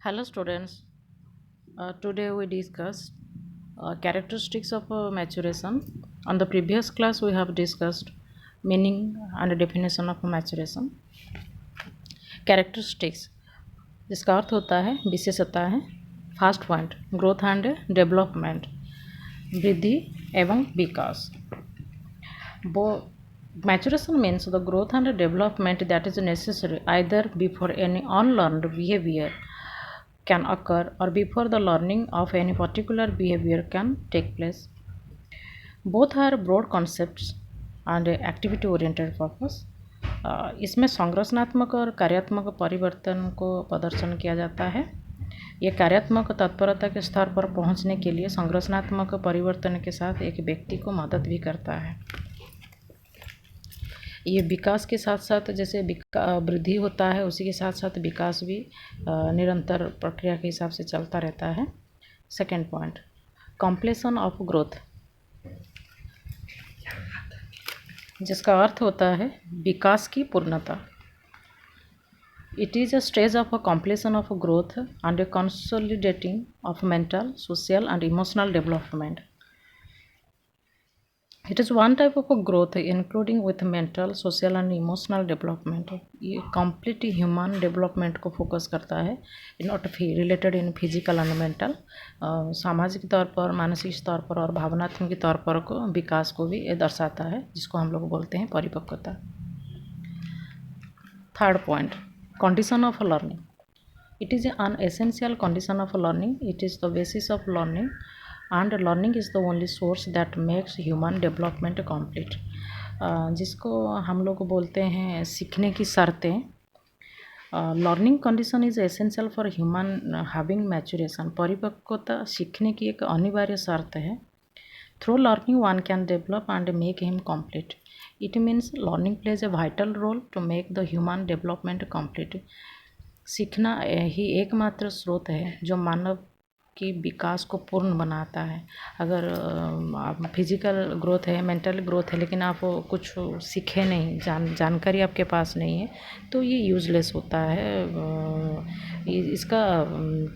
Hello students, today we discussed characteristics of maturation. On the previous class we have discussed meaning and definition of maturation. Characteristics जिसका अर्थ होता है विशेषता है. First point growth and development, वृद्धि एवं विकास. वो maturation means the growth and development that is necessary either before any unlearned behavior can occur or before the learning of any particular behavior can take place. Both are broad concepts and activity oriented purpose. इसमें संरचनात्मक और कार्यात्मक परिवर्तन को प्रदर्शन किया जाता है. ये कार्यात्मक तत्परता के स्तर पर पहुंचने के लिए संरचनात्मक परिवर्तन के साथ एक व्यक्ति को मदद भी करता है. ये विकास के साथ साथ जैसे वृद्धि होता है उसी के साथ साथ विकास भी निरंतर प्रक्रिया के हिसाब से चलता रहता है. Second point completion of growth, जिसका अर्थ होता है विकास की पूर्णता. It is a stage of a completion of growth and a consolidating of mental, social and emotional development. It is one type of a growth including with mental, social and emotional development. ये complete human development को focus करता है, not related in physical and mental. सामाजिक तौर पर, मानसिक तौर पर और भावनात्मक तौर पर को विकास को भी ये दर्शाता है, जिसको हम लोग बोलते हैं परिपक्वता. Third point condition of learning. It is an essential condition of learning. It is the basis of learning. And learning is the only source that makes human development complete. जिसको हम लोग बोलते हैं सीखने की शर्तें. Learning condition is essential for human having maturation. परिपक्वता सीखने की एक अनिवार्य शर्त है. Through learning one can develop and make him complete. It means learning plays a vital role to make the human development complete. सीखना ही एकमात्र स्रोत है जो मानव की विकास को पूर्ण बनाता है. अगर आप फिजिकल ग्रोथ है, मेंटल ग्रोथ है, लेकिन आप कुछ सीखे नहीं, जानकारी आपके पास नहीं है, तो ये यूज़लेस होता है. इसका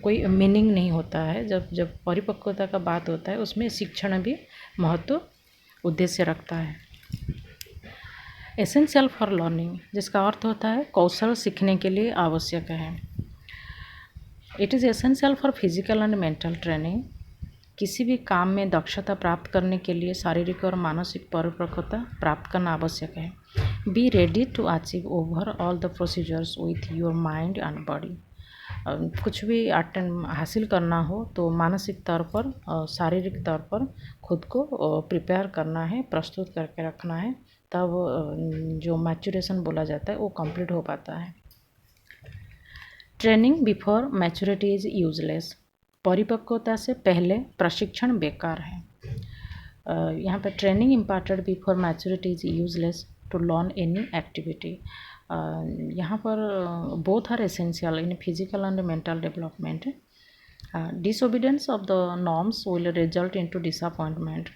कोई मीनिंग नहीं होता है. जब परिपक्वता का बात होता है उसमें शिक्षण भी महत्व उद्देश्य रखता है. एसेंशियल फॉर लर्निंग, जिसका अर्थ होता है कौशल सीखने के लिए आवश्यक है. It is essential for physical and mental training. किसी भी काम में दक्षता प्राप्त करने के लिए शारीरिक और मानसिक परिपक्वता प्राप्त करना आवश्यक है. Be ready to achieve over all the procedures with your mind and body. कुछ भी अटेंड हासिल करना हो तो मानसिक तौर पर और शारीरिक तौर पर खुद को प्रिपेयर करना है, प्रस्तुत करके रखना है, तब जो मैचुरेशन बोला जाता है वो कंप्लीट हो पाता है. Training before maturity is useless. परिपक्वता से पहले प्रशिक्षण बेकार है. यहाँ पर training imparted before maturity is useless to learn any activity. यहाँ पर both are essential in physical and mental development. disobedience of the norms will result into disappointment.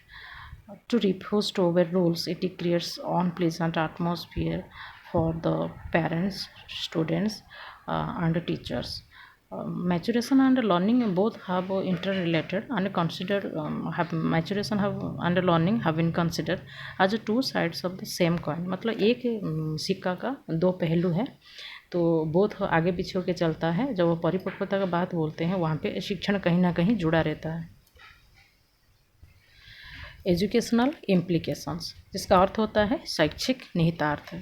To refuse to obey rules, it creates unpleasant atmosphere for the parents, students, and teachers. Maturation and learning both have interrelated and considered have maturation have and learning have been considered as two sides of the same coin. मतलब एक सिक्का का दो पहलू है, तो both आगे पीछे होकर चलता है. जब वो परिपक्वता का बात बोलते हैं वहाँ पे शिक्षण कहीं ना कहीं जुड़ा रहता है. एजुकेशनल इम्प्लीकेशंस, जिसका अर्थ होता है शैक्षिक निहितार्थ.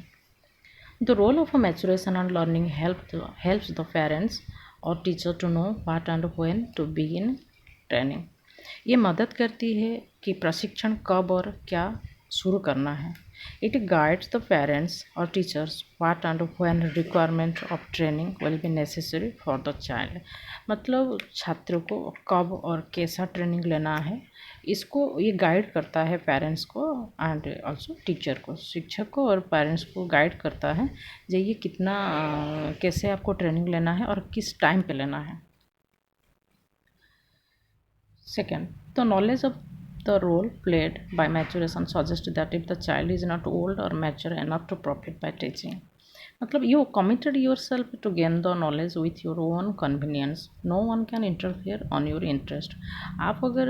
The role of maturation and learning helps the parents और teacher to know what and when to begin training. ये मदद करती है कि प्रशिक्षण कब और क्या शुरू करना है. इट गाइड्स द पेरेंट्स और teachers what and when requirement of training will be necessary for the child. मतलब छात्र को कब और कैसा ट्रेनिंग लेना है, इसको ये गाइड करता है पेरेंट्स को एंड ऑल्सो टीचर को. शिक्षक को और पेरेंट्स को गाइड करता है जो ये कितना कैसे आपको ट्रेनिंग लेना है और किस टाइम पे लेना है. Second, the knowledge of the role played by maturation suggests that if the child is not old or mature enough to profit by teaching, मतलब you committed your self to gain the knowledge with your own convenience, no one can interfere on your interest. आप अगर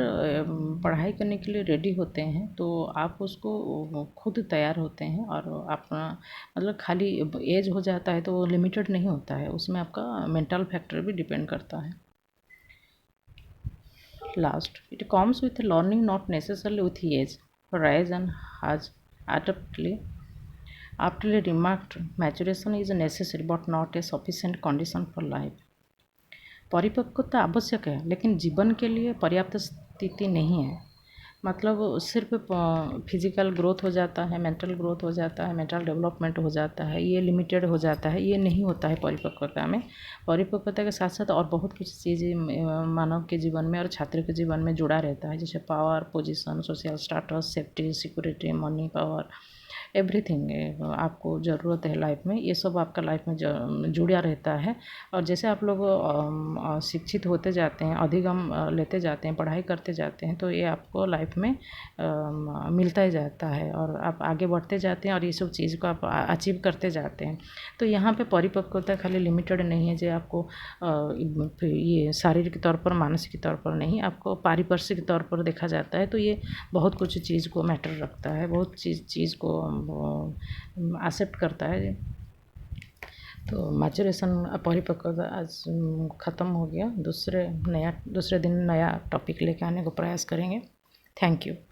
पढ़ाई करने के लिए ready होते हैं तो आप उसको खुद तैयार होते हैं, और अपना मतलब खाली एज हो जाता है तो वो लिमिटेड नहीं होता है, उसमें आपका मेंटल फैक्टर भी डिपेंड करता है। Last, it comes with learning, not necessarily with age. Raisin has aptly remarked, maturation is necessary but not a sufficient condition for life. परिपक्वता आवश्यक है लेकिन जीवन के लिए पर्याप्त स्थिति नहीं है। मतलब सिर्फ फिजिकल ग्रोथ हो जाता है, मेंटल ग्रोथ हो जाता है, मेंटल डेवलपमेंट हो जाता है, ये लिमिटेड हो जाता है, ये नहीं होता है परिपक्वता में। परिपक्वता के साथ साथ और बहुत कुछ चीज़ें मानव के जीवन में और छात्र के जीवन में जुड़ा रहता है, जैसे power, position, social status, safety, security, money, power, everything आपको ज़रूरत है लाइफ में, ये सब आपका लाइफ में जुड़ा रहता है। और जैसे आप लोग शिक्षित होते जाते हैं, अधिगम लेते जाते हैं, पढ़ाई करते जाते हैं, तो ये आपको लाइफ में मिलता ही जाता है और आप आगे बढ़ते जाते हैं और ये सब चीज़ को आप अचीव करते जाते हैं। तो यहाँ पे परिपक्वता खाली लिमिटेड नहीं है जो आपको ये शारीरिक तौर पर, मानसिक तौर पर नहीं, आपको पारिपार्श्विक तौर पर देखा जाता है। तो ये बहुत कुछ चीज़ को मैटर रखता है, बहुत चीज़ को एक्सेप्ट करता है। तो मैचुरेशन, परिपक्वता आज ख़त्म हो गया। दूसरे दिन नया टॉपिक लेके आने को प्रयास करेंगे। Thank you.